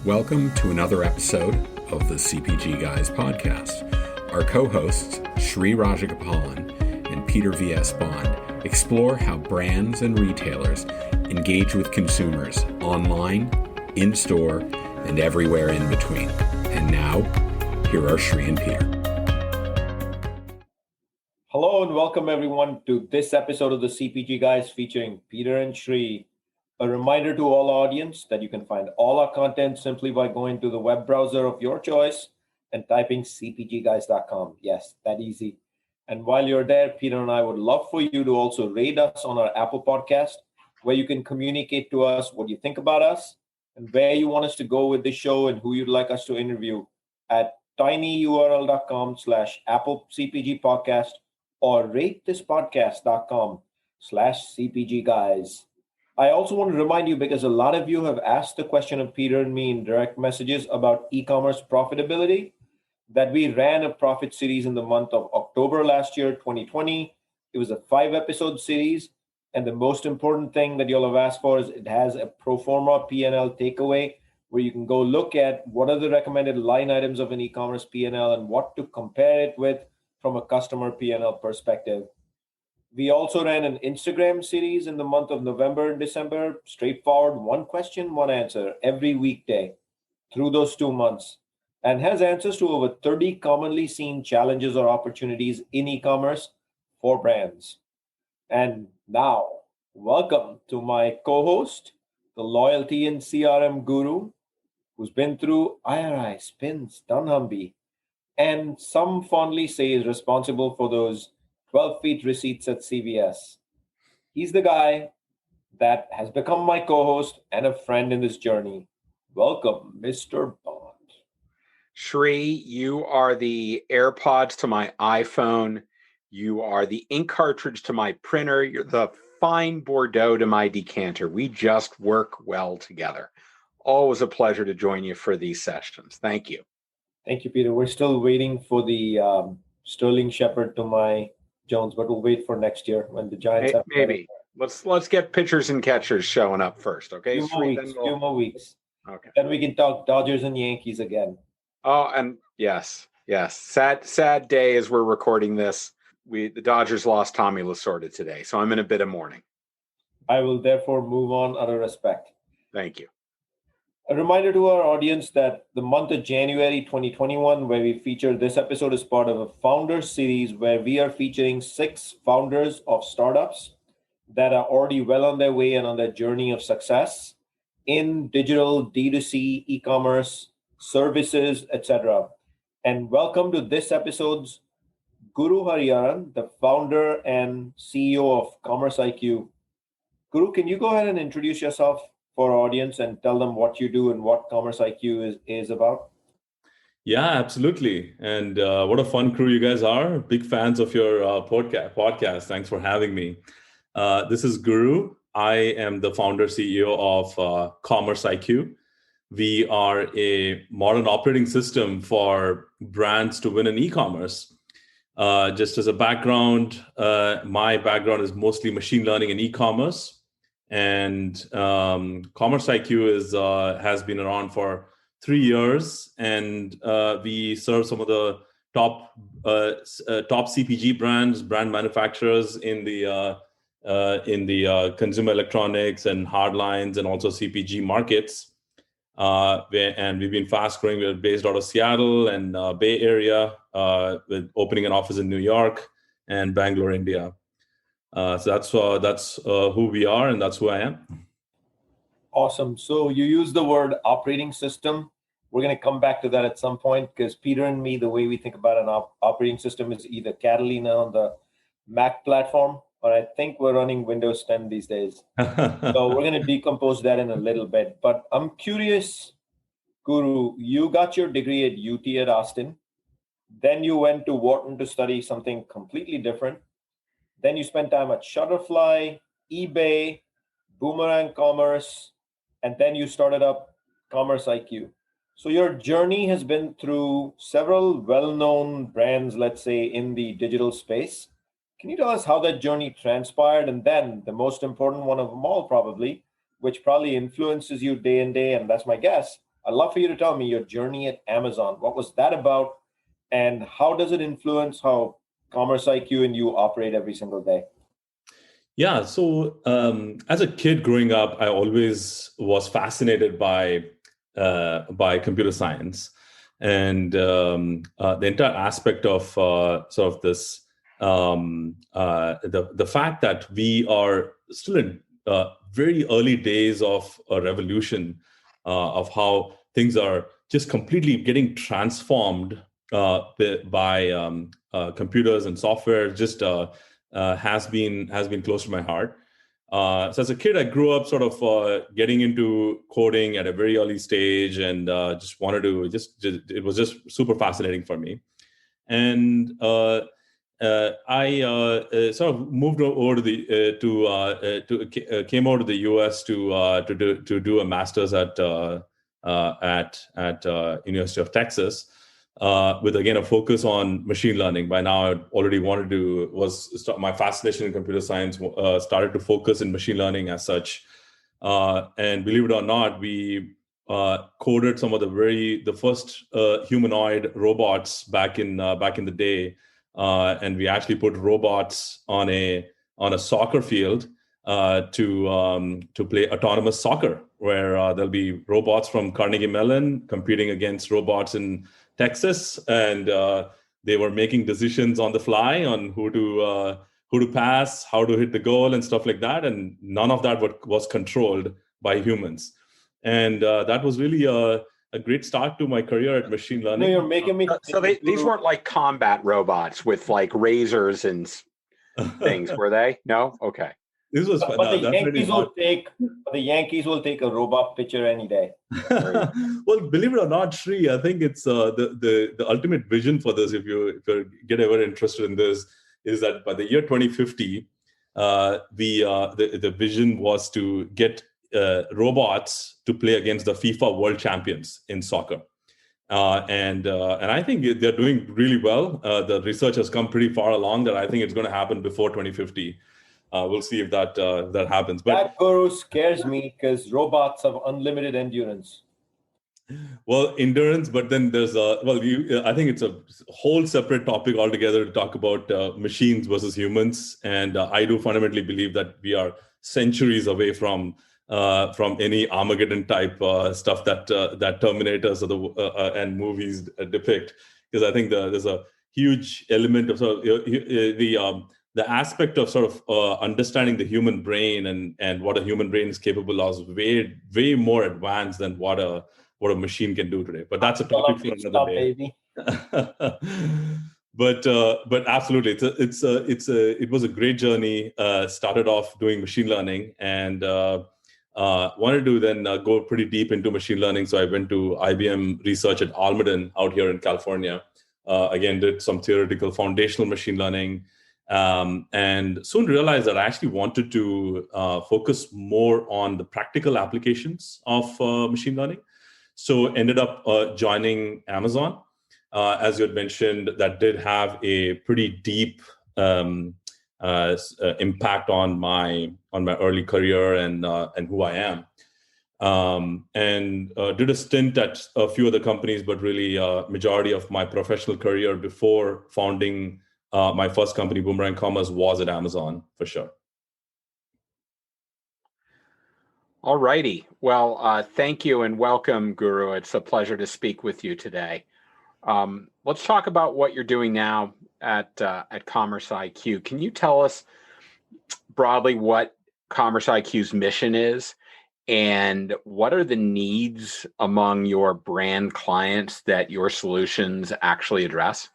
Welcome to another episode of the CPGGUYS podcast. Our co-hosts, Sri Rajagopalan and Peter V.S. Bond, explore how brands and retailers engage with consumers online, in-store, and everywhere in between. And now, here are Sri and Peter. Hello and welcome everyone to this episode of the CPGGUYS featuring Peter and Sri. A reminder to all audience that you can find all our content simply by going to the web browser of your choice and typing cpgguys.com. Yes, that easy. And while you're there, Peter and I would love for you to also rate us on our Apple podcast, where you can communicate to us what you think about us and where you want us to go with the show and who you'd like us to interview at tinyurl.com/Apple CPG podcast or ratethispodcast.com/CPGGuys. I also want to remind you, because a lot of you have asked the question of Peter and me in direct messages about e-commerce profitability, that we ran a profit series in the month of October last year, 2020. It was a 5-episode series. And the most important thing that you'll have asked for is it has a pro forma P&L takeaway where you can go look at what are the recommended line items of an e-commerce P&L and what to compare it with from a customer P&L perspective. We also ran an Instagram series in the month of November and December, straightforward, one question, one answer every weekday through those 2 months, and has answers to over 30 commonly seen challenges or opportunities in e-commerce for brands. And now, welcome to my co-host, the loyalty and CRM guru, who's been through IRI, Spins, dunnhumby, and some fondly say is responsible for those 12 feet receipts at CVS. He's the guy that has become my co-host and a friend in this journey. Welcome, Mr. Bond. Sri, you are the AirPods to my iPhone. You are the ink cartridge to my printer. You're the fine Bordeaux to my decanter. We just work well together. Always a pleasure to join you for these sessions. Thank you. Thank you, Peter. We're still waiting for the Sterling Shepherd to my Jones, but we'll wait for next year when the Giants have maybe. Let's get pitchers and catchers showing up first, okay? Few more weeks. Okay. Then we can talk Dodgers and Yankees again. Oh, and yes. Sad day as we're recording this. The Dodgers lost Tommy Lasorda today, so I'm in a bit of mourning. I will therefore move on out of respect. Thank you. A reminder to our audience that the month of January 2021, where we feature this episode, is part of a founder series where we are featuring 6 founders of startups that are already well on their way and on their journey of success in digital, D2C, e-commerce, services, etc. And welcome to this episode's Guru Hariharan, the founder and CEO of CommerceIQ. Guru, can you go ahead and introduce yourself for our audience and tell them what you do and what CommerceIQ is about? Yeah, absolutely. And what a fun crew you guys are. Big fans of your podcast. Thanks for having me. This is Guru. I am the founder CEO of CommerceIQ. We are a modern operating system for brands to win in e-commerce. Just as a background, my background is mostly machine learning and e-commerce. And CommerceIQ has been around for 3 years, and we serve some of the top CPG brands, brand manufacturers in the consumer electronics and hardlines, and also CPG markets. And we've been fast growing. We're based out of Seattle and Bay Area, with opening an office in New York and Bangalore, India. So that's who we are, and that's who I am. Awesome. So you use the word operating system. We're going to come back to that at some point, because Peter and me, the way we think about an operating system is either Catalina on the Mac platform, or I think we're running Windows 10 these days. So we're going to decompose that in a little bit. But I'm curious, Guru, you got your degree at UT at Austin. Then you went to Wharton to study something completely different. Then you spent time at Shutterfly, eBay, Boomerang Commerce, and then you started up CommerceIQ. So your journey has been through several well-known brands, let's say, in the digital space. Can you tell us how that journey transpired? And then the most important one of them all, probably, which probably influences you day in day, and that's my guess, I'd love for you to tell me your journey at Amazon. What was that about? And how does it influence how Commerce IQ and you operate every single day? Yeah. So as a kid growing up, I always was fascinated by computer science and the entire aspect of sort of this the fact that we are still in very early days of a revolution of how things are just completely getting transformed by computers and software. Just has been close to my heart. So as a kid, I grew up sort of getting into coding at a very early stage, and just wanted to it was just super fascinating for me. And I sort of moved over to the came over to the US to do a master's at University of Texas. With again a focus on machine learning. By now, I already my fascination in computer science started to focus in machine learning as such. And believe it or not, we coded some of the first humanoid robots back in the day, and we actually put robots on a soccer field to play autonomous soccer, where there'll be robots from Carnegie Mellon competing against robots in Texas, and they were making decisions on the fly on who to pass, how to hit the goal, and stuff like that. And none of that was controlled by humans. And that was really a great start to my career at machine learning. No, you're making me. So these weren't like combat robots with like razors and things, were they? No? Okay. This was But the Yankees will take a robot pitcher any day. Well, believe it or not, Sri, I think it's the ultimate vision for this. If you get ever interested in this, is that by the year 2050, the vision was to get robots to play against the FIFA World Champions in soccer. And I think they're doing really well. The research has come pretty far along that I think it's going to happen before 2050. We'll see if that happens. But that guru scares me because robots have unlimited endurance. Well, endurance, but then there's I think it's a whole separate topic altogether to talk about machines versus humans. And I do fundamentally believe that we are centuries away from any Armageddon type stuff that Terminators and movies depict, because I think there's a huge element of sort of the aspect of sort of understanding the human brain and what a human brain is capable of is way more advanced than what a machine can do today. But that's a topic for another day. But absolutely, it was a great journey. Started off doing machine learning and wanted to then go pretty deep into machine learning. So I went to IBM research at Almaden out here in California. Again, did some theoretical foundational machine learning. And soon realized that I actually wanted to focus more on the practical applications of machine learning. So ended up joining Amazon. As you had mentioned, that did have a pretty deep impact on my early career and who I am. And did a stint at a few other companies, but really majority of my professional career before founding my first company, Boomerang Commerce, was at Amazon for sure. All righty. Well, thank you and welcome, Guru. It's a pleasure to speak with you today. Let's talk about what you're doing now at CommerceIQ. Can you tell us broadly what CommerceIQ's mission is and what are the needs among your brand clients that your solutions actually address?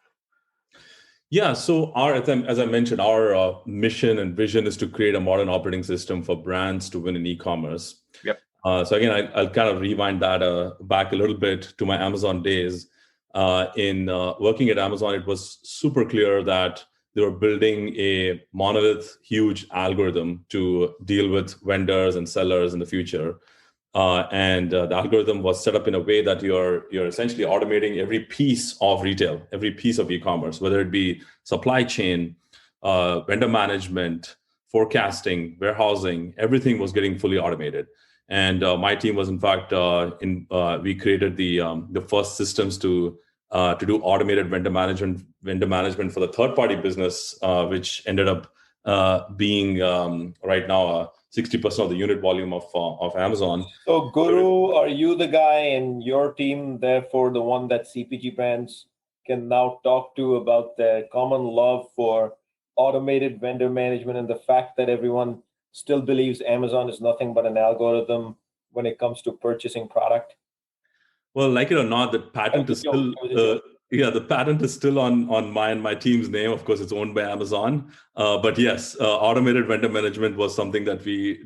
Yeah, so as I mentioned, our mission and vision is to create a modern operating system for brands to win in e-commerce. Yep. So again, I'll kind of rewind that back a little bit to my Amazon days. In working at Amazon, it was super clear that they were building a monolith, huge algorithm to deal with vendors and sellers in the future. And the algorithm was set up in a way that you're essentially automating every piece of retail, every piece of e-commerce, whether it be supply chain, vendor management, forecasting, warehousing, everything was getting fully automated. And my team was, in fact, we created the first systems to do automated vendor management for the third-party business, which ended up being right now 60% of the unit volume of Amazon. So, Guru, are you the guy in your team, therefore the one that CPG brands can now talk to about their common love for automated vendor management and the fact that everyone still believes Amazon is nothing but an algorithm when it comes to purchasing product? Well, like it or not, the patent is still the patent is still on my team's name. Of course, it's owned by Amazon. But yes, automated vendor management was something that we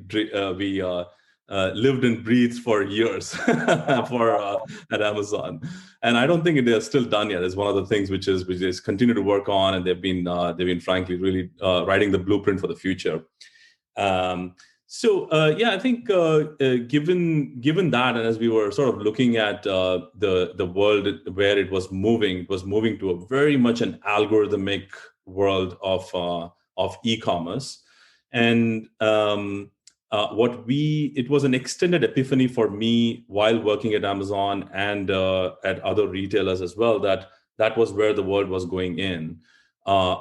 lived and breathed for years at Amazon. And I don't think it is still done yet. It's one of the things which is continue to work on, and they've been frankly really writing the blueprint for the future. I think given that, and as we were sort of looking at the world where it was moving to a very much an algorithmic world of e-commerce, and it was an extended epiphany for me while working at Amazon and at other retailers as well, that was where the world was going in,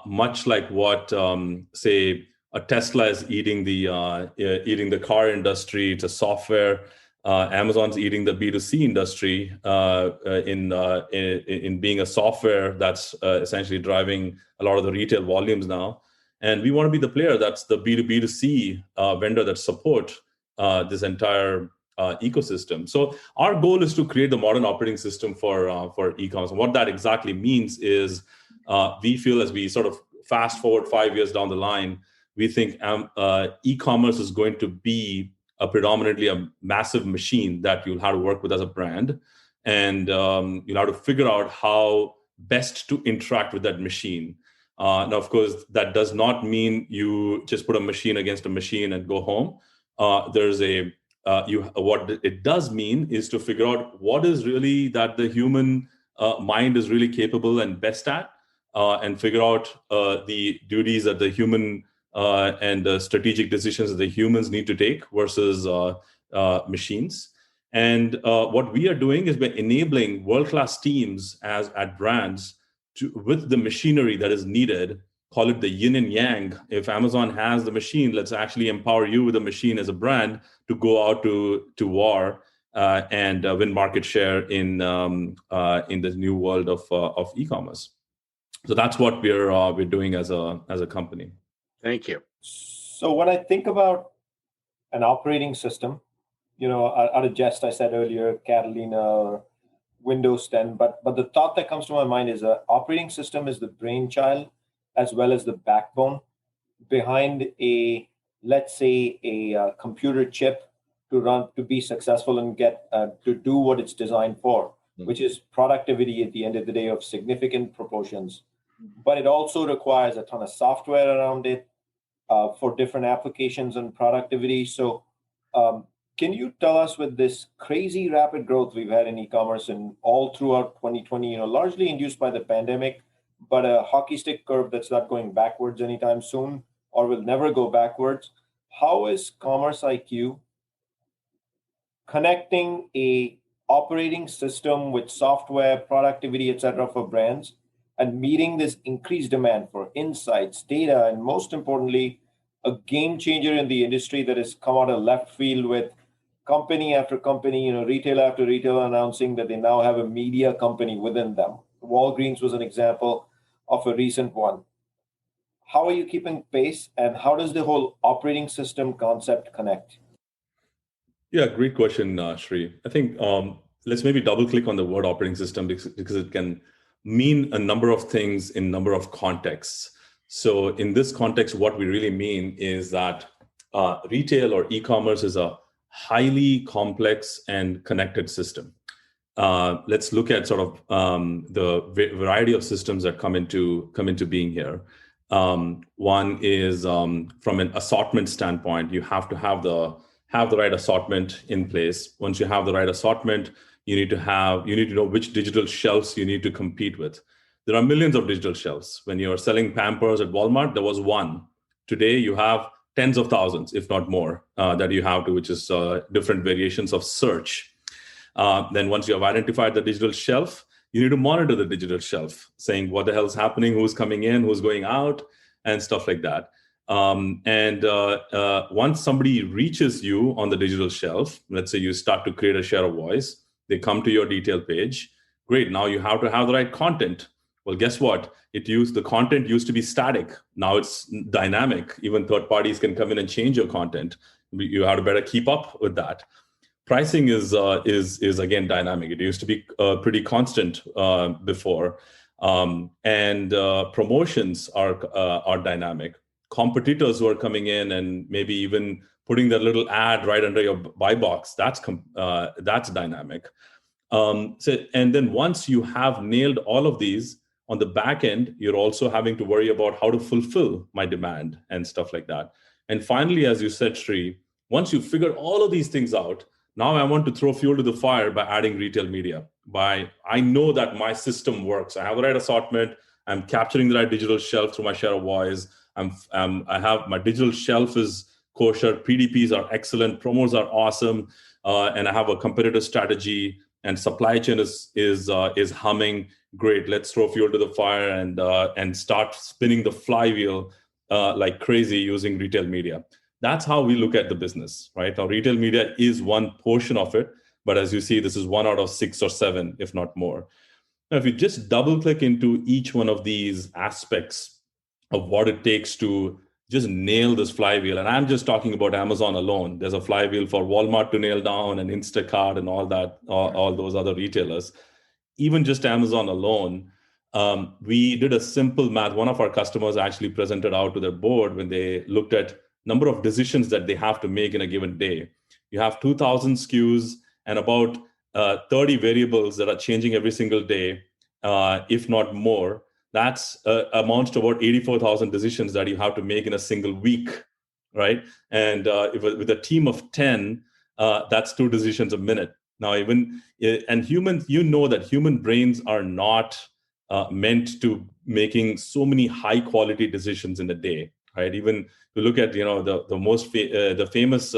much like what say a Tesla is eating the car industry. It's a software. Amazon's eating the B2C industry in being a software that's essentially driving a lot of the retail volumes now. And we want to be the player that's the B2B2C vendor that support this entire ecosystem. So our goal is to create the modern operating system for e-commerce. And what that exactly means is we feel, as we sort of fast forward 5 years down the line, we think e-commerce is going to be predominantly a massive machine that you'll have to work with as a brand. And you'll have to figure out how best to interact with that machine. Now, of course, that does not mean you just put a machine against a machine and go home. What it does mean is to figure out what is really that the human mind is really capable and best at, and figure out the duties that the human and the strategic decisions that the humans need to take versus machines. And what we are doing is we're enabling world-class teams at brands with the machinery that is needed. Call it the yin and yang. If Amazon has the machine, let's actually empower you with a machine as a brand to go out to war and win market share in this new world of e-commerce. So that's what we're doing as a company. Thank you. So when I think about an operating system, out of jest, I said earlier, Catalina or Windows 10, but the thought that comes to my mind is an operating system is the brainchild as well as the backbone behind let's say a computer chip to be successful and get to do what it's designed for, which is productivity at the end of the day of significant proportions. But it also requires a ton of software around it for different applications and productivity. So can you tell us, with this crazy rapid growth we've had in e-commerce and all throughout 2020, largely induced by the pandemic, but a hockey stick curve that's not going backwards anytime soon or will never go backwards, how is CommerceIQ connecting a operating system with software, productivity, etc. for brands and meeting this increased demand for insights, data, and most importantly, a game changer in the industry that has come out of left field with company after company, retailer after retailer announcing that they now have a media company within them. Walgreens was an example of a recent one. How are you keeping pace, and how does the whole operating system concept connect? Yeah, great question, Shri. I think let's maybe double click on the word operating system because it can mean a number of things in a number of contexts. So in this context, what we really mean is that retail or e-commerce is a highly complex and connected system. Let's look at sort of the variety of systems that come into being here. One is from an assortment standpoint, you have to have the right assortment in place. Once you have the right assortment, you need to know which digital shelves you need to compete with. There are millions of digital shelves. When you're selling Pampers at Walmart, there was one. Today, you have tens of thousands, if not more, that you have to, which is different variations of search. Then once you have identified the digital shelf, you need to monitor the digital shelf, saying what the hell is happening, who's coming in, who's going out, and stuff like that. Once somebody reaches you on the digital shelf, let's say you start to create a share of voice, they come to your detail page. Great, now you have to have the right content. Well, guess what? The content used to be static. Now it's dynamic. Even third parties can come in and change your content. You have to better keep up with that. Pricing is again dynamic. It used to be pretty constant before, and promotions are dynamic. Competitors who are coming in and maybe even putting their little ad right under your buy box, that's dynamic. And then once you have nailed all of these, on the back end, you're also having to worry about how to fulfill my demand and stuff like that. And finally, as you said, Sri, once you figure all of these things out, now I want to throw fuel to the fire by adding retail media. I know that my system works. I have the right assortment. I'm capturing the right digital shelf through my share of voice. I have my digital shelf is kosher. PDPs are excellent. Promos are awesome. And I have a competitive strategy. And supply chain is humming. Great. Let's throw fuel to the fire and start spinning the flywheel like crazy using retail media. That's how we look at the business, right? Now, retail media is one portion of it, but as you see, this is 1 out of 6 or 7, if not more. Now, if you just double click into each one of these aspects of what it takes to just nail this flywheel, and I'm just talking about Amazon alone. There's a flywheel for Walmart to nail down, and Instacart and all that, all those other retailers. Even just Amazon alone, we did a simple math. One of our customers actually presented out to their board when they looked at number of decisions that they have to make in a given day. You have 2,000 SKUs and about 30 variables that are changing every single day, if not more. That's amounts to about 84,000 decisions that you have to make in a single week, right? And with a team of 10, that's 2 decisions a minute. Now, and humans, that human brains are not meant to making so many high quality decisions in a day, right? Even to look at the famous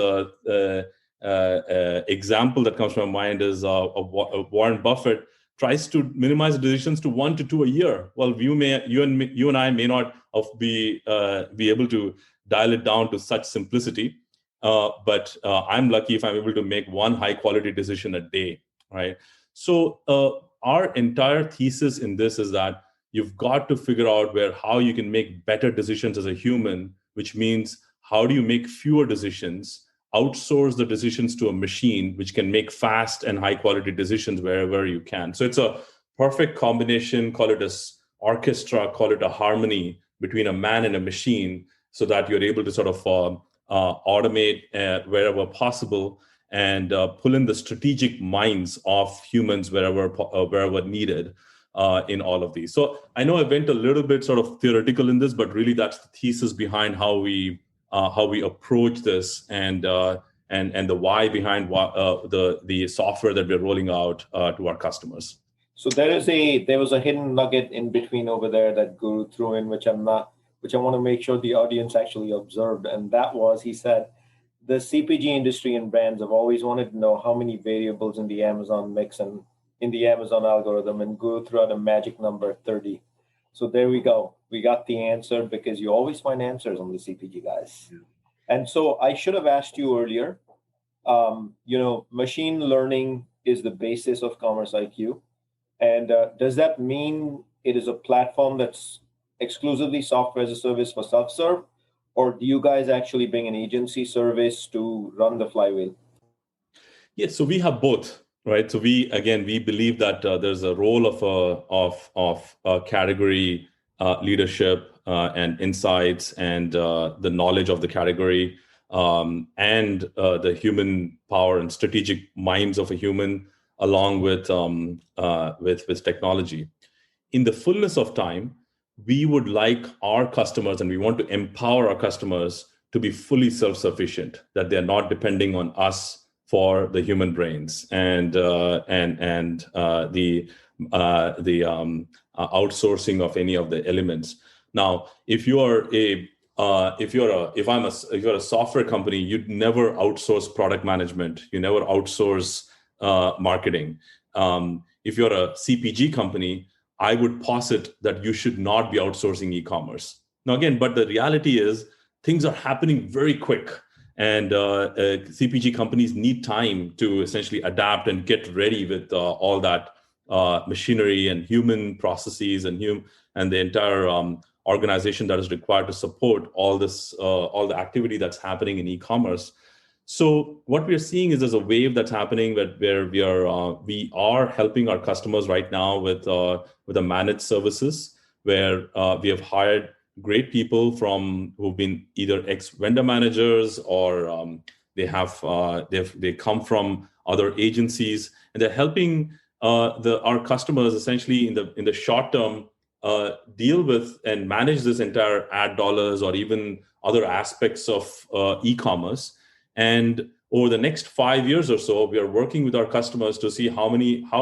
example that comes to my mind is of Warren Buffett tries to minimize decisions to 1 to 2 a year. Well, you and I may not be able to dial it down to such simplicity, but I'm lucky if I'm able to make 1 high quality decision a day, right? So our entire thesis in this is that you've got to figure out how you can make better decisions as a human, which means how do you make fewer decisions, outsource the decisions to a machine, which can make fast and high quality decisions wherever you can. So it's a perfect combination, call it an orchestra, call it a harmony between a man and a machine, so that you're able to sort of automate wherever possible and pull in the strategic minds of humans wherever needed. In all of these. So I know I went a little bit sort of theoretical in this, but really that's the thesis behind how we approach this and the why behind the software that we're rolling out to our customers. So there was a hidden nugget in between over there that Guru threw in, which I want to make sure the audience actually observed, and that was, he said, the CPG industry and brands have always wanted to know how many variables in the Amazon mix and in the Amazon algorithm, and Guru threw out a magic number, 30. So there we go. We got the answer, because you always find answers on the CPG guys. Yeah. And so I should have asked you earlier, machine learning is the basis of CommerceIQ. And does that mean it is a platform that's exclusively software as a service for self-serve? Or do you guys actually bring an agency service to run the flywheel? Yes, so we have both. Right. So we believe that there's a role of category leadership and insights and the knowledge of the category and the human power and strategic minds of a human, along with technology. In the fullness of time, we would like our customers, and we want to empower our customers to be fully self-sufficient, that they're not depending on us for the human brains and the outsourcing of any of the elements. Now, if you are a if you're a software company, you'd never outsource product management. You never outsource marketing. If you're a CPG company, I would posit that you should not be outsourcing e-commerce. Now, again, but the reality is things are happening very quick, and CPG companies need time to essentially adapt and get ready with all that machinery and human processes and the entire organization that is required to support all the activity that's happening in e-commerce. So what we're seeing is there's a wave that's happening where we are helping our customers right now with the managed services, where we have hired great people who've been either ex-vendor managers or they come from other agencies, and they're helping our customers essentially in the short term deal with and manage this entire ad dollars or even other aspects of e-commerce. And over the next 5 years or so, we are working with our customers to see how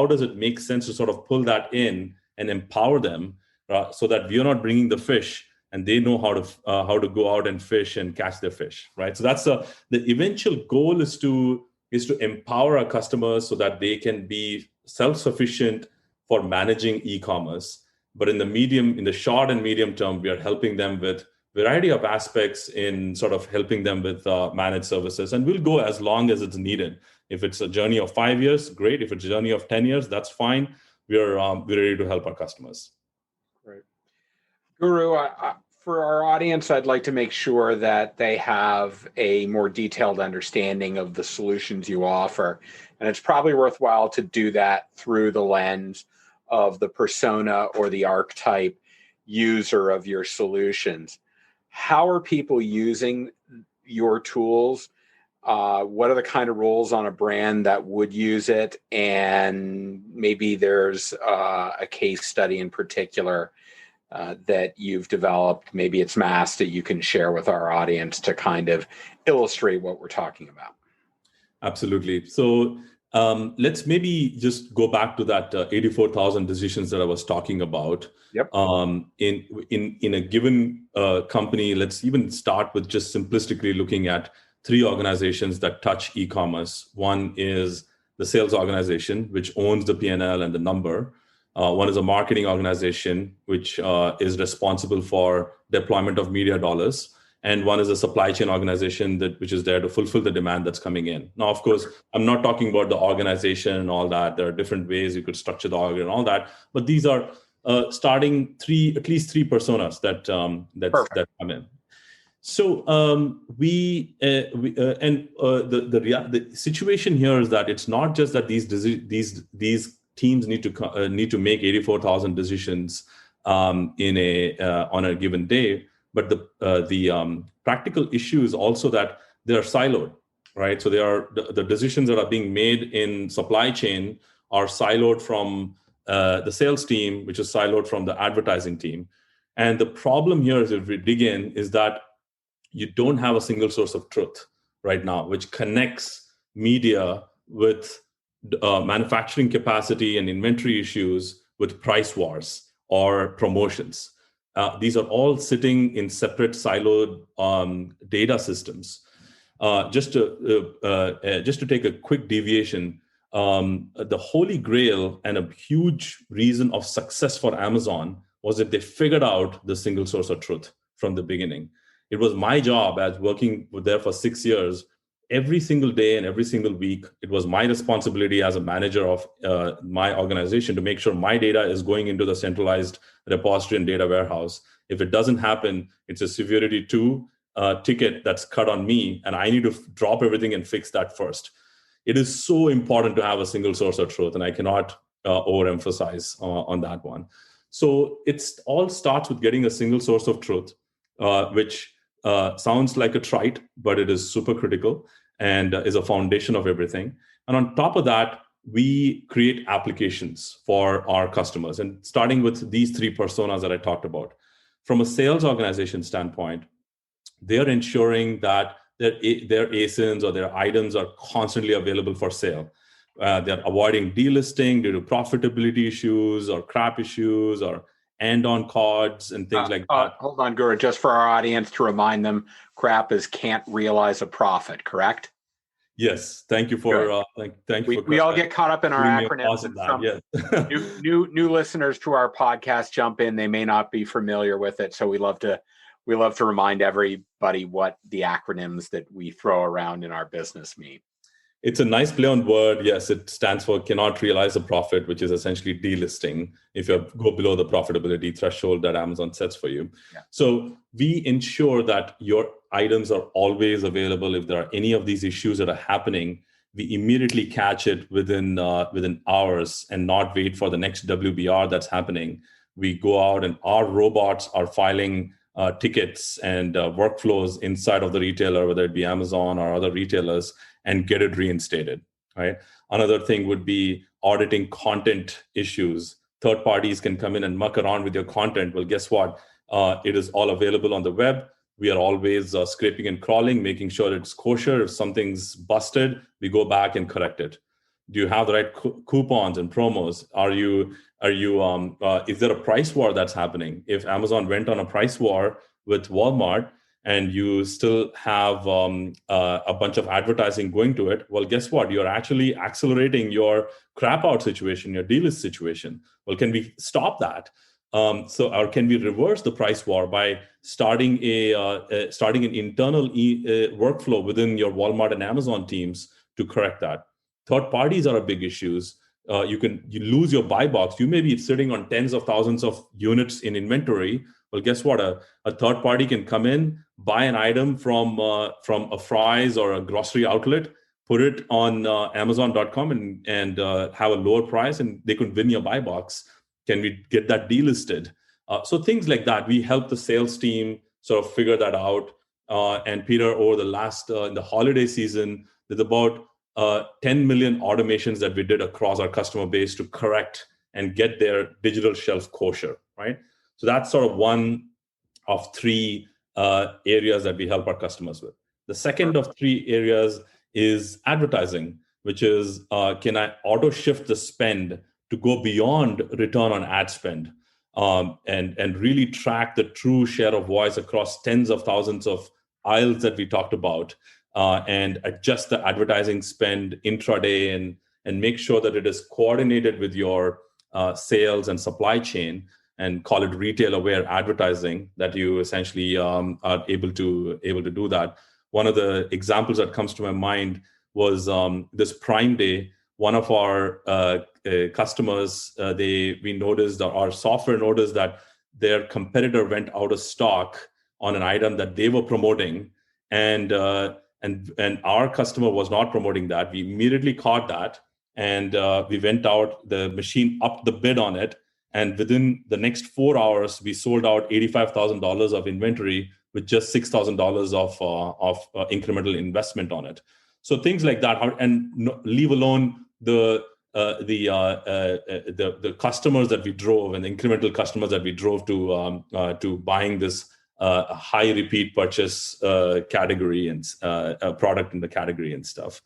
does it make sense to sort of pull that in and empower them so that we are not bringing the fish and they know how to go out and fish and catch their fish, right? So that's the eventual goal is to empower our customers so that they can be self-sufficient for managing e-commerce. But in the short and medium term, we are helping them with variety of aspects in sort of helping them with managed services. And we'll go as long as it's needed. If it's a journey of 5 years, great. If it's a journey of 10 years, that's fine. We're ready to help our customers. Great. Guru, for our audience, I'd like to make sure that they have a more detailed understanding of the solutions you offer. And it's probably worthwhile to do that through the lens of the persona or the archetype user of your solutions. How are people using your tools? What are the kind of roles on a brand that would use it? And maybe there's a case study in particular that you've developed, maybe it's mass, that you can share with our audience to kind of illustrate what we're talking about. Absolutely. So let's maybe just go back to that 84,000 decisions that I was talking about. Yep. In a given company, let's even start with just simplistically looking at 3 organizations that touch e-commerce. One is the sales organization, which owns the P&L and the number. One is a marketing organization, which is responsible for deployment of media dollars. And one is a supply chain organization which is there to fulfill the demand that's coming in. Now, of course, I'm not talking about the organization and all that. There are different ways you could structure the org and all that. But these are starting at least three personas that come in. So the situation here is that it's not just that these teams need to make 84,000 decisions on a given day. But the practical issue is also that they are siloed, right? So the decisions that are being made in supply chain are siloed from the sales team, which is siloed from the advertising team. And the problem here is, if we dig in, is that you don't have a single source of truth right now, which connects media with manufacturing capacity and inventory issues with price wars or promotions. These are all sitting in separate siloed data systems. Just to take a quick deviation, the holy grail and a huge reason of success for Amazon was that they figured out the single source of truth from the beginning. It was my job, as working there for 6 years, every single day and every single week, it was my responsibility as a manager of my organization to make sure my data is going into the centralized repository and data warehouse. If it doesn't happen, it's a severity 2 ticket that's cut on me, and I need to drop everything and fix that first. It is so important to have a single source of truth, and I cannot overemphasize on that one. So it all starts with getting a single source of truth, which sounds like a trite, but it is super critical and is a foundation of everything. And on top of that, we create applications for our customers, and starting with these three personas that I talked about. From a sales organization standpoint, they're ensuring that their ASINs or their items are constantly available for sale. They're avoiding delisting due to profitability issues or crap issues or and on cards and things like that. Hold on, Guru, just for our audience to remind them, CRAP is can't realize a profit, correct? Yes, thank you for thank you. We all get caught up in our acronyms. And some yes. new listeners to our podcast jump in; they may not be familiar with it, so we love to remind everybody what the acronyms that we throw around in our business mean. It's a nice play on word. Yes, it stands for cannot realize a profit, which is essentially delisting if you go below the profitability threshold that Amazon sets for you. Yeah. So we ensure that your items are always available. If there are any of these issues that are happening, we immediately catch it within hours and not wait for the next WBR that's happening. We go out and our robots are filing tickets and workflows inside of the retailer, whether it be Amazon or other retailers, and get it reinstated, right? Another thing would be auditing content issues. Third parties can come in and muck around with your content. Well, guess what? It is all available on the web. We are always scraping and crawling, making sure it's kosher. If something's busted, we go back and correct it. Do you have the right coupons and promos? Is there a price war that's happening? If Amazon went on a price war with Walmart, and you still have a bunch of advertising going to it, well, guess what? You're actually accelerating your crap out situation, your delist situation. Well, can we stop that? Or can we reverse the price war by starting an internal workflow within your Walmart and Amazon teams to correct that? Third parties are a big issues. You lose your buy box. You may be sitting on tens of thousands of units in inventory. Well, guess what? A third party can come in, buy an item from a Fry's or a grocery outlet, put it on Amazon.com and have a lower price, and they could win your buy box. Can we get that delisted? So things like that. We help the sales team sort of figure that out. And Peter, over the last in the holiday season, there's about 10 million automations that we did across our customer base to correct and get their digital shelf kosher, right? So that's sort of one of three areas that we help our customers with. The second of three areas is advertising, which is can I auto shift the spend to go beyond return on ad spend and really track the true share of voice across tens of thousands of aisles that we talked about and adjust the advertising spend intraday and make sure that it is coordinated with your sales and supply chain, and call it retail aware advertising, that you essentially are able to do that. One of the examples that comes to my mind was this Prime Day. One of our customers, we noticed, our software noticed that their competitor went out of stock on an item that they were promoting, and our customer was not promoting that. We immediately caught that, and we went out. The machine upped the bid on it, and within the next 4 hours, we sold out $85,000 of inventory with just $6,000 of incremental investment on it. So things like that, and leave alone the customers that we drove and the incremental customers that we drove to buying this high repeat purchase category and product in the category and stuff.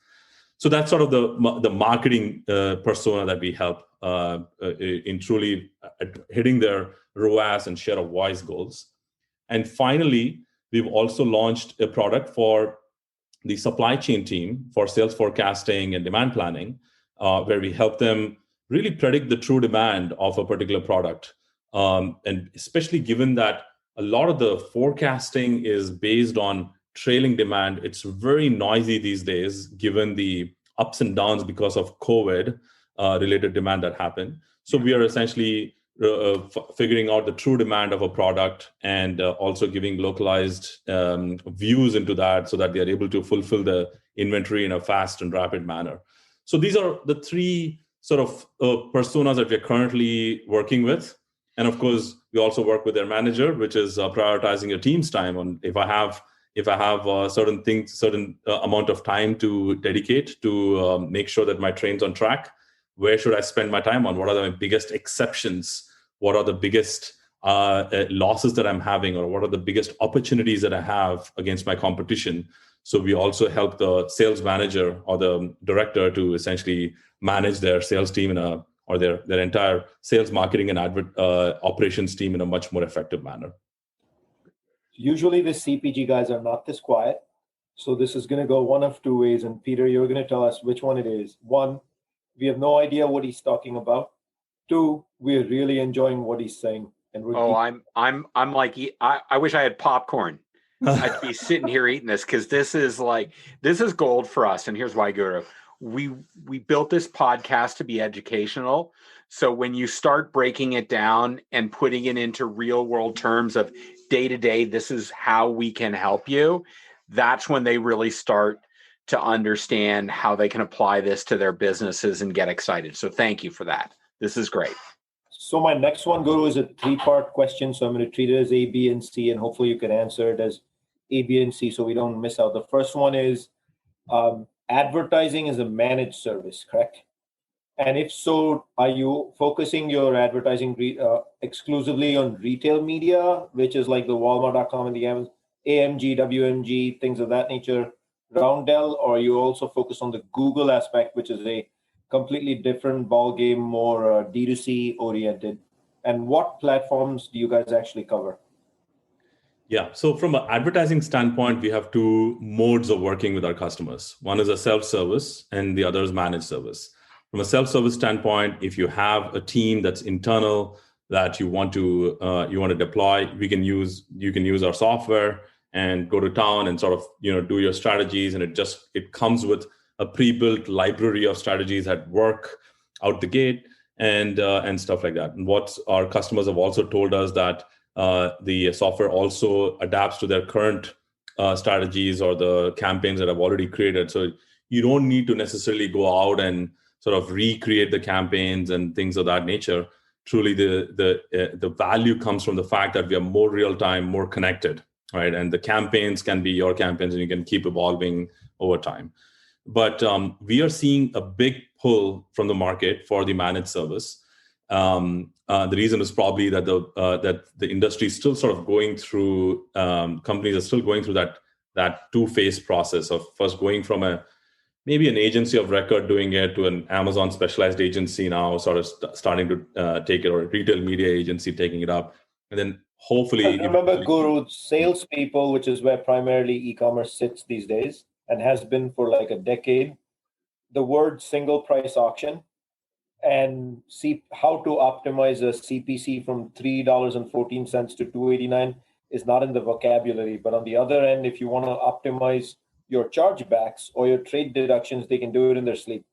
So that's sort of the marketing persona that we help in truly hitting their ROAS and share of voice goals. And finally, we've also launched a product for the supply chain team for sales forecasting and demand planning, where we help them really predict the true demand of a particular product. And especially given that a lot of the forecasting is based on trailing demand, it's very noisy these days, given the ups and downs because of COVID related demand that happened. So we are essentially figuring out the true demand of a product and also giving localized views into that so that they are able to fulfill the inventory in a fast and rapid manner. So these are the three sort of personas that we're currently working with. And of course, we also work with their manager, which is prioritizing your team's time. On if I have certain amount of time to dedicate to make sure that my train's on track, where should I spend my time on? What are my biggest exceptions? What are the biggest losses that I'm having, or what are the biggest opportunities that I have against my competition? So we also help the sales manager or the director to essentially manage their sales team in a or their entire sales, marketing, and operations team in a much more effective manner. Usually the CPG guys are not this quiet. So this is going to go one of two ways. And Peter, you're going to tell us which one it is. One, we have no idea what he's talking about. Two, we're really enjoying what he's saying. And I'm like, I wish I had popcorn. I'd be sitting here eating this, because this is gold for us. And here's why, Guru. We built this podcast to be educational. So when you start breaking it down and putting it into real world terms of day to day, this is how we can help you. That's when they really start to understand how they can apply this to their businesses and get excited. So thank you for that. This is great. So my next one, Guru, is a 3-part question. So I'm going to treat it as A, B, and C, and hopefully you can answer it as A, B, and C so we don't miss out. The first one is advertising is a managed service, correct? And if so, are you focusing your advertising exclusively on retail media, which is like the Walmart.com and the AMG, WMG, things of that nature, Roundel, or are you also focus on the Google aspect, which is a completely different ballgame, more D2C oriented? And what platforms do you guys actually cover? Yeah, so from an advertising standpoint, we have two modes of working with our customers. One is a self-service and the other is managed service. From a self-service standpoint, if you have a team that's internal that you want to deploy, you can use our software and go to town and sort of do your strategies, and it comes with a pre-built library of strategies that work out the gate and stuff like that. And what our customers have also told us that the software also adapts to their current strategies or the campaigns that I've already created. So you don't need to necessarily go out and sort of recreate the campaigns and things of that nature. Truly, the value comes from the fact that we are more real time, more connected, right? And the campaigns can be your campaigns, and you can keep evolving over time. But we are seeing a big pull from the market for the managed service. The reason is probably that the industry is still sort of going through, companies are still going through that two-phase process of first going from maybe an agency of record doing it to an Amazon specialized agency now sort of starting to take it, or a retail media agency taking it up. And then hopefully... Remember, Guru, salespeople, which is where primarily e-commerce sits these days and has been for like a decade, the word single price auction and see how to optimize a CPC from $3.14 to $2.89 is not in the vocabulary. But on the other end, if you want to optimize your chargebacks or your trade deductions, they can do it in their sleep.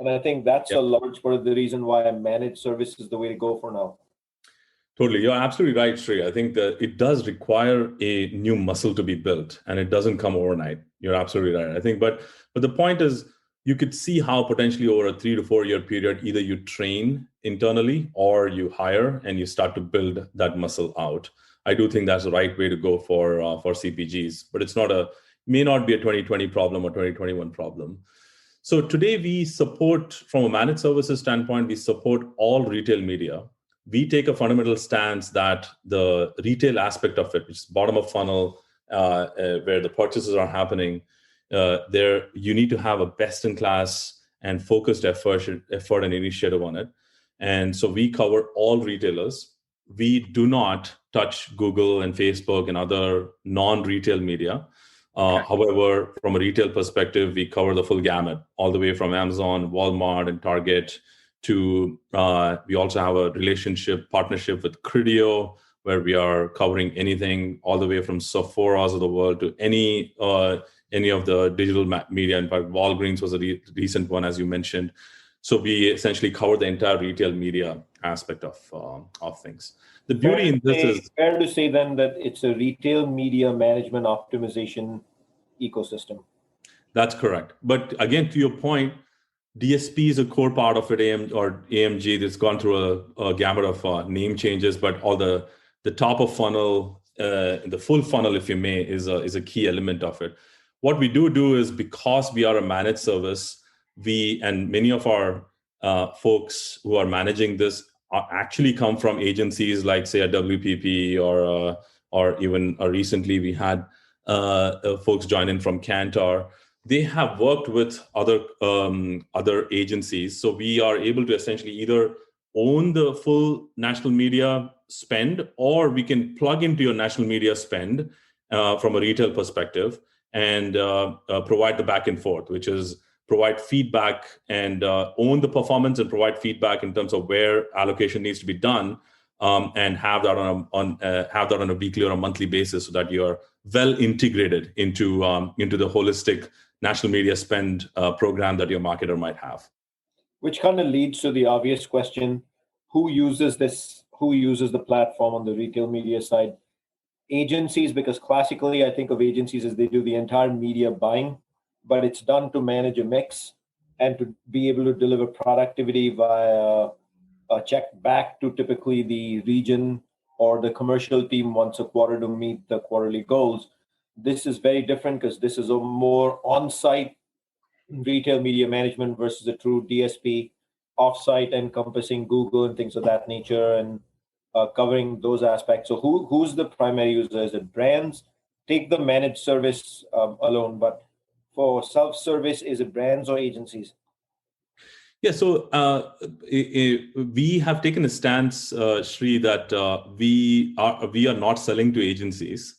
And I think that's a large part of the reason why a managed service is the way to go for now. Totally. You're absolutely right, Sri. I think that it does require a new muscle to be built, and it doesn't come overnight. You're absolutely right. I think, but the point is, you could see how potentially over a 3 to 4 year period, either you train internally or you hire and you start to build that muscle out. I do think that's the right way to go for CPGs, but may not be a 2020 problem or 2021 problem. So today we support, from a managed services standpoint, we support all retail media. We take a fundamental stance that the retail aspect of it, which is bottom of funnel, where the purchases are happening, there you need to have a best-in-class and focused effort and initiative on it. And so we cover all retailers. We do not touch Google and Facebook and other non-retail media. However, from a retail perspective, we cover the full gamut, all the way from Amazon, Walmart, and Target to, we also have a partnership with Criteo, where we are covering anything all the way from Sephora's of the world to any of the digital media. In fact, Walgreens was a recent one, as you mentioned. So we essentially cover the entire retail media aspect of things. The beauty in this is... Fair to say then that it's a retail media management optimization ecosystem. That's correct. But again, to your point, DSP is a core part of it, AMG. That's gone through a gamut of name changes, but all the top of funnel, the full funnel, if you may, is a key element of it. What we do is, because we are a managed service, and many of our folks who are managing this actually come from agencies like, say, a WPP or even recently we had folks join in from Kantar. They have worked with other agencies, so we are able to essentially either own the full national media spend, or we can plug into your national media spend from a retail perspective and provide the back and forth, which is provide feedback and own the performance and provide feedback in terms of where allocation needs to be done, and have that on a weekly or a monthly basis, so that you're well integrated into the holistic national media spend program that your marketer might have. Which kind of leads to the obvious question: who uses this? Who uses the platform on the retail media side? Agencies, because classically I think of agencies as they do the entire media buying, but it's done to manage a mix and to be able to deliver productivity via a check back to typically the region or the commercial team once a quarter to meet the quarterly goals. This is very different because this is a more on-site retail media management versus a true DSP, off-site encompassing Google and things of that nature, and covering those aspects. So who's the primary user? Is it brands? Take the managed service alone, but for self-service, is it brands or agencies? Yeah, so we have taken a stance, Sri, that we are not selling to agencies.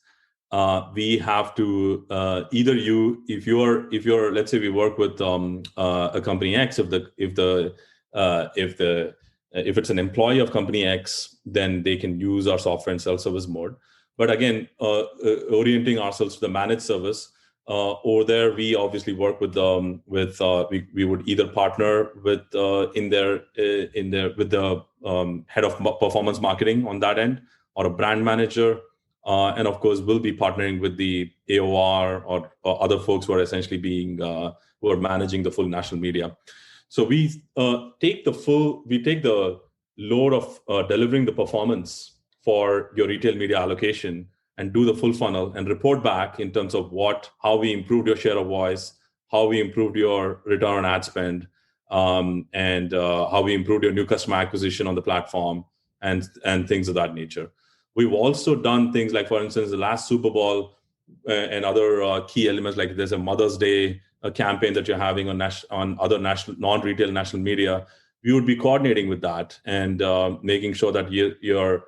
We have to if you're let's say we work with a company X. If it's an employee of company X, then they can use our software in self-service mode. But again, orienting ourselves to the managed service, over there, we obviously work with we would either partner with the head of performance marketing on that end, or a brand manager, and of course we'll be partnering with the AOR or other folks who are essentially who are managing the full national media. So we take the load of delivering the performance for your retail media allocation and do the full funnel and report back in terms of how we improved your share of voice, how we improved your return on ad spend, and how we improved your new customer acquisition on the platform, and things of that nature. We've also done things like, for instance, the last Super Bowl and other key elements, like there's a Mother's Day campaign that you're having on other non-retail national media. We would be coordinating with that and making sure that we are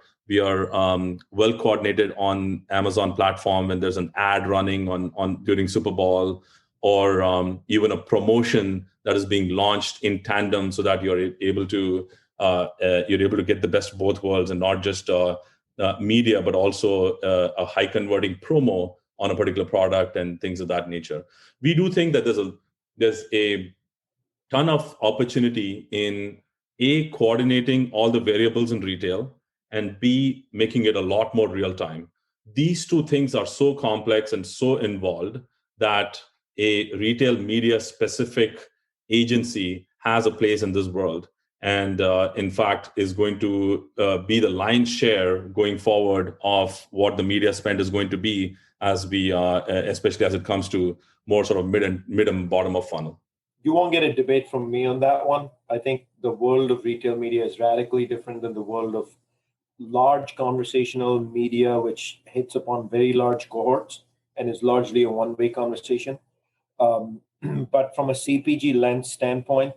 well coordinated on Amazon platform when there's an ad running on during Super Bowl, or even a promotion that is being launched in tandem, so that you're able to get the best of both worlds, and not just media, but also a high converting promo on a particular product and things of that nature. We do think that there's a ton of opportunity in A, coordinating all the variables in retail, and B, making it a lot more real time. These two things are so complex and so involved that a retail media specific agency has a place in this world, and in fact is going to be the lion's share going forward of what the media spend is going to be, as we especially as it comes to more sort of mid and bottom of funnel. You won't get a debate from me on that one. I think the world of retail media is radically different than the world of large conversational media, which hits upon very large cohorts and is largely a one-way conversation. But from a CPG lens standpoint,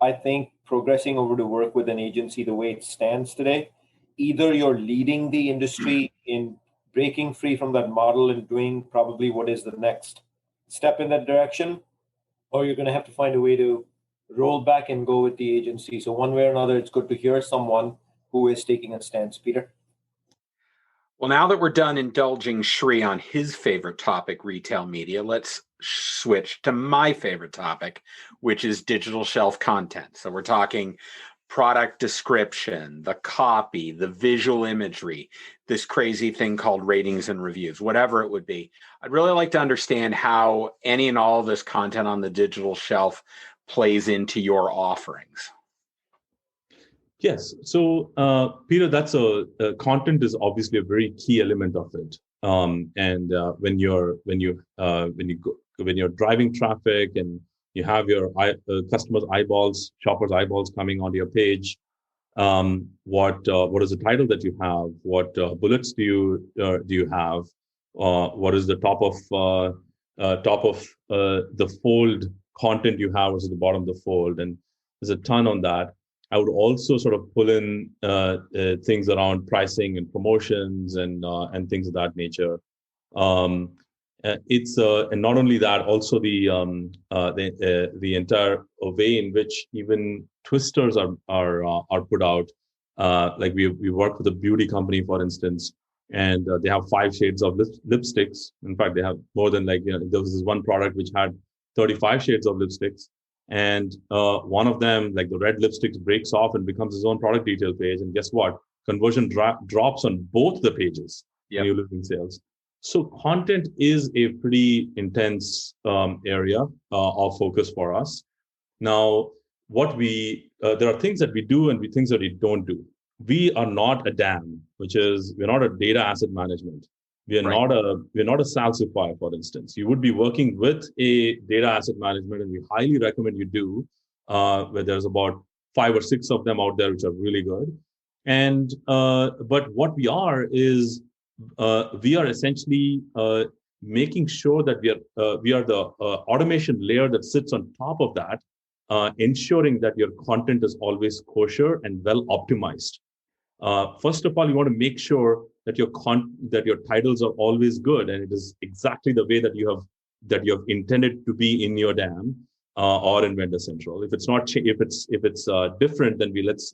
I think progressing over to work with an agency the way it stands today, either you're leading the industry in breaking free from that model and doing probably what is the next step in that direction, or you're going to have to find a way to roll back and go with the agency. So one way or another, it's good to hear someone who is taking a stance. Peter? Well, now that we're done indulging Sri on his favorite topic, retail media, let's switch to my favorite topic, which is digital shelf content. So we're talking product description, the copy, the visual imagery, this crazy thing called ratings and reviews, whatever it would be. I'd really like to understand how any and all of this content on the digital shelf plays into your offerings. Yes. So, Peter, that's content is obviously a very key element of it. And when you're driving traffic and you have your customers' eyeballs, shoppers' eyeballs coming onto your page, what is the title that you have? What bullets do you have? What is the top of the fold content you have versus the bottom of the fold? And there's a ton on that. I would also sort of pull in things around pricing and promotions and things of that nature. It's and not only that, also the entire way in which even twisters are put out. Like we work with a beauty company, for instance, and they have 5 shades of lipsticks. In fact, they have more than there was this one product which had 35 shades of lipsticks. And one of them, like the red lipstick, breaks off and becomes its own product detail page. And guess what? Conversion drops on both the pages when you're losing sales. So content is a pretty intense area of focus for us. Now, there are things that we do and things that we don't do. We are not a DAM, we're not a data asset management. We're not a Salsify, for instance. You would be working with a data asset management, and we highly recommend you do, where there's about 5 or 6 of them out there which are really good. And but what we are is we are essentially making sure that we are the automation layer that sits on top of that, ensuring that your content is always kosher and well optimized. First of all, you want to make sure that your titles are always good, and it is exactly the way that you have intended to be in your DAM or in Vendor Central. If it's not, if it's different, then let's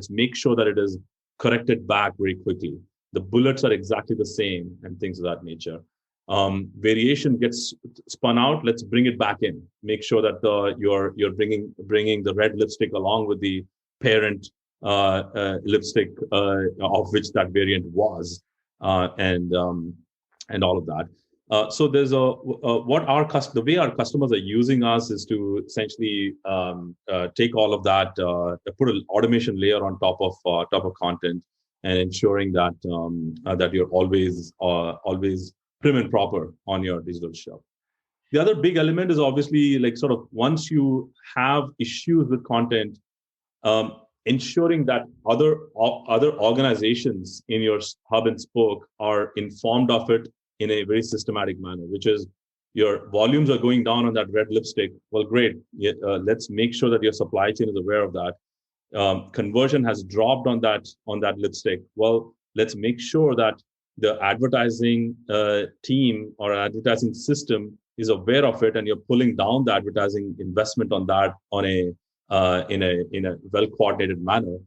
make sure that it is corrected back very quickly. The bullets are exactly the same, and things of that nature. Variation gets spun out. Let's bring it back in. Make sure that you're bringing the red lipstick along with the parent lipstick of which that variant was, and all of that. So there's the way our customers are using us is to essentially take all of that, put an automation layer on top of content, and ensuring that that you're always prim and proper on your digital shelf. The other big element is obviously once you have issues with content, ensuring that other organizations in your hub and spoke are informed of it in a very systematic manner, which is your volumes are going down on that red lipstick. Well, great. Let's make sure that your supply chain is aware of that. Conversion has dropped on that lipstick. Well, let's make sure that the advertising team or advertising system is aware of it, and you're pulling down the advertising investment on that in a well coordinated manner.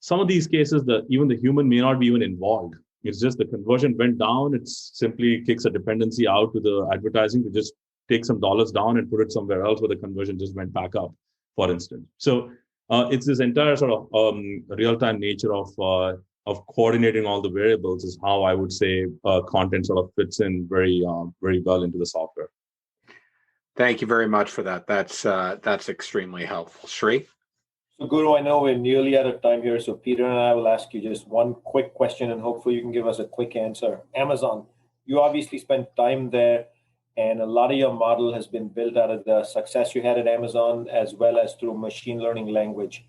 Some of these cases, even the human may not be even involved. It's just the conversion went down. It simply kicks a dependency out to the advertising to just take some dollars down and put it somewhere else where the conversion just went back up, for instance. So it's this entire sort of real-time nature of coordinating all the variables is how I would say content sort of fits in very well into the software. Thank you very much for that. That's extremely helpful. Shri? So Guru, I know we're nearly out of time here, so Peter and I will ask you just one quick question, and hopefully you can give us a quick answer. Amazon, you obviously spent time there, and a lot of your model has been built out of the success you had at Amazon, as well as through machine learning language.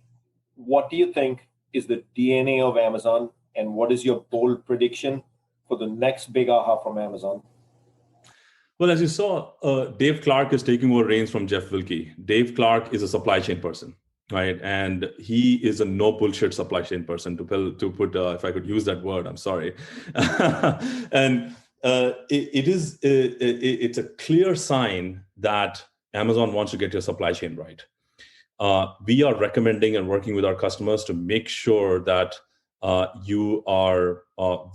What do you think is the DNA of Amazon, and what is your bold prediction for the next big aha from Amazon? Well, as you saw, Dave Clark is taking over reins from Jeff Wilke. Dave Clark is a supply chain person, right? And he is a no bullshit supply chain person, to put if I could use that word, I'm sorry. And it's a clear sign that Amazon wants to get your supply chain right. We are recommending and working with our customers to make sure that you are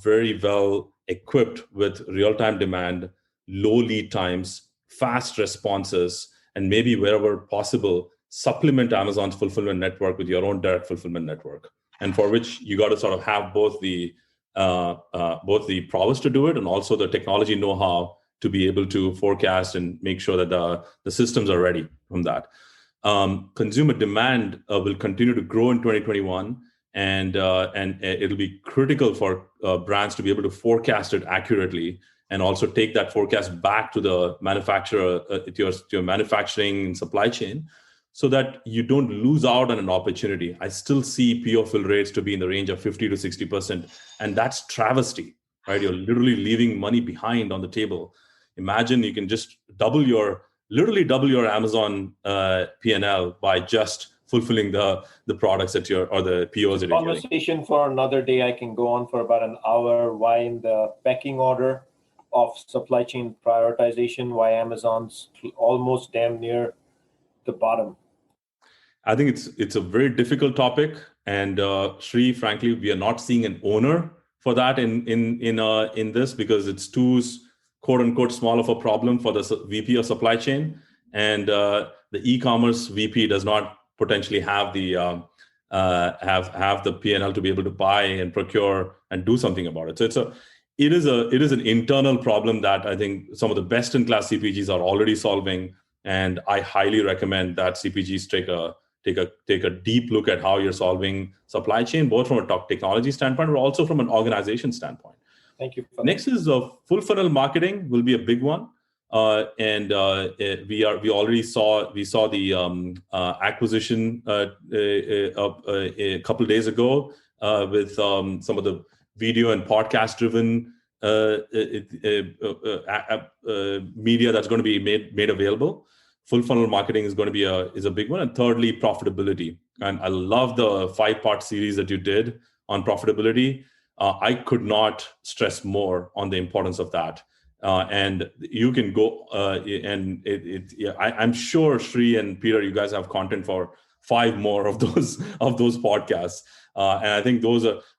very well equipped with real-time demand, low lead times, fast responses, and maybe wherever possible, supplement Amazon's fulfillment network with your own direct fulfillment network. And for which you got to sort of have both the prowess to do it and also the technology know-how to be able to forecast and make sure that the systems are ready from that. Consumer demand will continue to grow in 2021, and it'll be critical for brands to be able to forecast it accurately, and also take that forecast back to the manufacturer, to your manufacturing and supply chain, so that you don't lose out on an opportunity. I still see PO fill rates to be in the range of 50 to 60%, and that's travesty, right? You're literally leaving money behind on the table. Imagine you can just literally double your Amazon P&L by just fulfilling the products that you're, or the POs that you're getting. Conversation for another day. I can go on for about an hour. Why in the pecking order of supply chain prioritization, why Amazon's almost damn near the bottom. I think it's a very difficult topic, and Sri, frankly, we are not seeing an owner for that in this, because it's too quote unquote small of a problem for the VP of supply chain, and the e-commerce VP does not potentially have the have the P&L to be able to buy and procure and do something about it. So it is an internal problem that I think some of the best in class CPGs are already solving, and I highly recommend that CPGs take a deep look at how you're solving supply chain, both from a technology standpoint, but also from an organization standpoint. Thank you. Next is full funnel marketing will be a big one, and we already saw the acquisition a couple of days ago with some of the video and podcast driven media that's going to be made available. Full funnel marketing is going to be a big one. And thirdly, profitability. And I love the 5-part series that you did on profitability. I could not stress more on the importance of that. And you can go I'm sure Sri and Peter, you guys have content for 5 more of those podcasts. And I think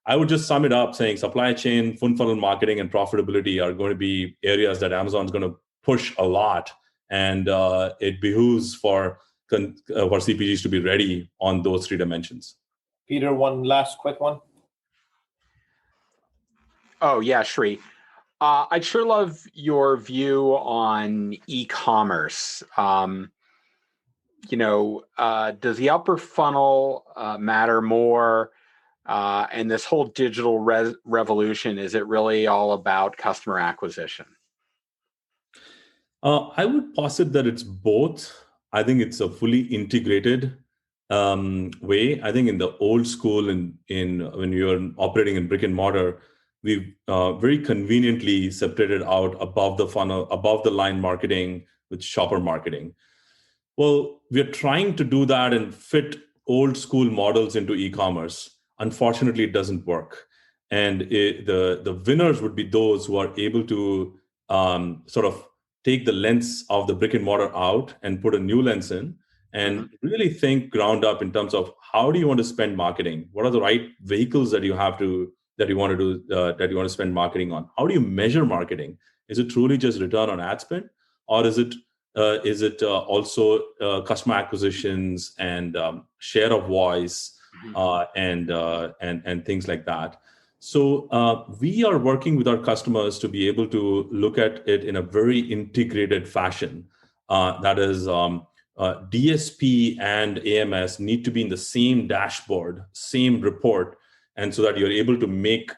I would just sum it up saying supply chain, full funnel marketing, and profitability are going to be areas that Amazon's going to push a lot. And it behooves for CPGs to be ready on those 3 dimensions. Peter, one last quick one. Oh, yeah, Sri. I'd sure love your view on e-commerce. Does the upper funnel matter more? And this whole digital revolution, is it really all about customer acquisition? I would posit that it's both. I think it's a fully integrated way. I think in the old school, in when you're operating in brick and mortar, we've very conveniently separated out above the funnel, above the line marketing with shopper marketing. Well, we're trying to do that and fit old school models into e-commerce. Unfortunately, it doesn't work. And the winners would be those who are able to sort of take the lens of the brick and mortar out and put a new lens in, and really think ground up in terms of how do you want to spend marketing? What are the right vehicles that you want to spend marketing on? How do you measure marketing? Is it truly just return on ad spend, or is it also customer acquisitions and share of voice and things like that? So we are working with our customers to be able to look at it in a very integrated fashion. That is, DSP and AMS need to be in the same dashboard, same report, and so that you're able to make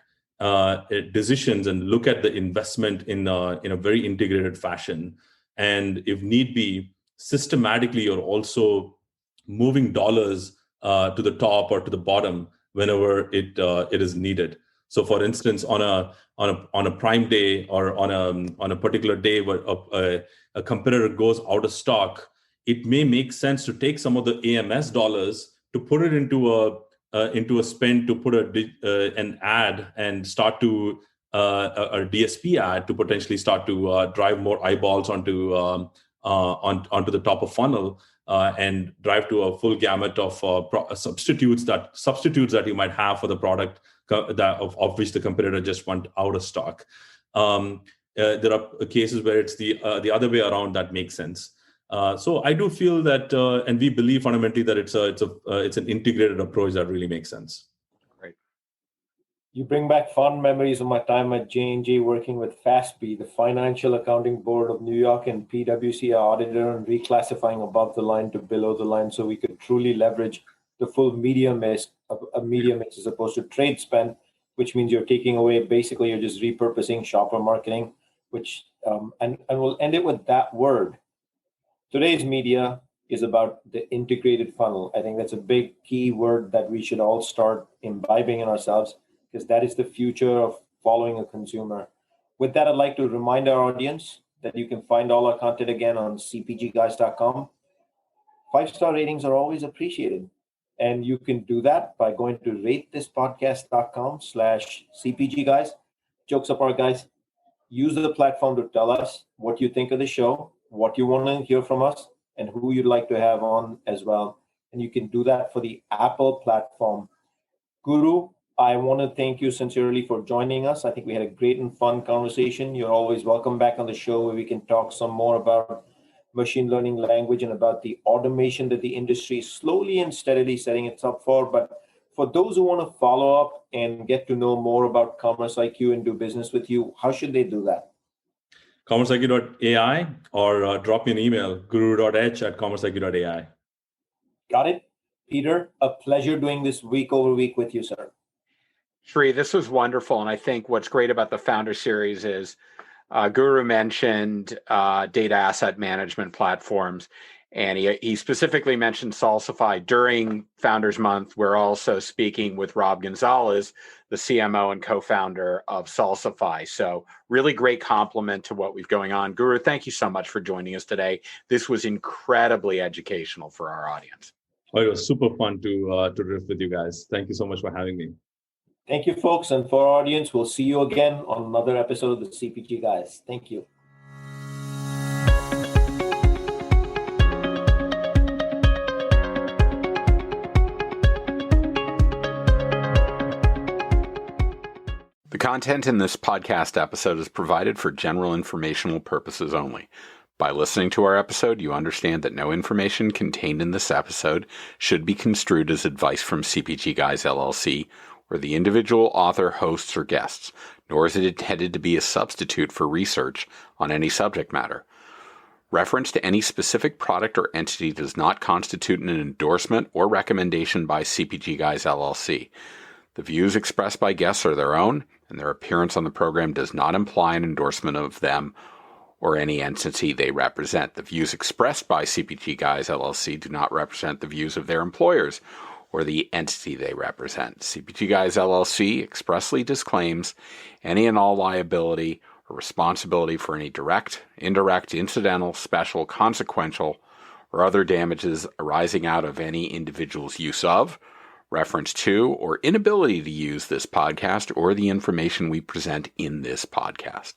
decisions and look at the investment in a very integrated fashion. And if need be, systematically, you're also moving dollars to the top or to the bottom whenever it is needed. So, for instance, on a Prime Day or on a particular day where a competitor goes out of stock, it may make sense to take some of the AMS dollars to put it into a spend, to put an ad and start to a DSP ad to potentially start to drive more eyeballs onto the top of funnel and drive to a full gamut of substitutes that you might have for the product of which the competitor just went out of stock. There are cases where it's the other way around that makes sense. So I do feel that, and we believe fundamentally that it's an integrated approach that really makes sense. Great. You bring back fond memories of my time at J&J working with FASB, the Financial Accounting Board of New York, and PwC, our auditor, and reclassifying above the line to below the line so we could truly leverage the full media mix as opposed to trade spend, which means you're taking away, basically you're just repurposing shopper marketing, which, and we'll end it with that word. Today's media is about the integrated funnel. I think that's a big key word that we should all start imbibing in ourselves, because that is the future of following a consumer. With that, I'd like to remind our audience that you can find all our content again on cpgguys.com. 5-star ratings are always appreciated. And you can do that by going to ratethispodcast.com/CPGguys. Jokes apart, guys. Use the platform to tell us what you think of the show, what you want to hear from us, and who you'd like to have on as well. And you can do that for the Apple platform. Guru, I want to thank you sincerely for joining us. I think we had a great and fun conversation. You're always welcome back on the show where we can talk some more about machine learning language and about the automation that the industry is slowly and steadily setting itself for. But for those who want to follow up and get to know more about CommerceIQ and do business with you, how should they do that? CommerceIQ.ai or drop me an email, guru.h@commerceiq.ai. Got it? Peter, a pleasure doing this week over week with you, sir. Shri, this was wonderful. And I think what's great about the Founder Series is Guru mentioned data asset management platforms, and he specifically mentioned Salsify during Founders Month. We're also speaking with Rob Gonzalez, the CMO and co-founder of Salsify. So really great compliment to what we've going on. Guru, thank you so much for joining us today. This was incredibly educational for our audience. Oh, it was super fun to riff with you guys. Thank you so much for having me. Thank you, folks. And for our audience, we'll see you again on another episode of the CPG Guys. Thank you. The content in this podcast episode is provided for general informational purposes only. By listening to our episode, you understand that no information contained in this episode should be construed as advice from CPGGUYS LLC or the individual author, hosts, or guests, nor is it intended to be a substitute for research on any subject matter. Reference to any specific product or entity does not constitute an endorsement or recommendation by CPGGUYS LLC. The views expressed by guests are their own, and their appearance on the program does not imply an endorsement of them or any entity they represent. The views expressed by CPGGUYS LLC do not represent the views of their employers or the entity they represent. CPGGUYS LLC expressly disclaims any and all liability or responsibility for any direct, indirect, incidental, special, consequential, or other damages arising out of any individual's use of, reference to, or inability to use this podcast or the information we present in this podcast.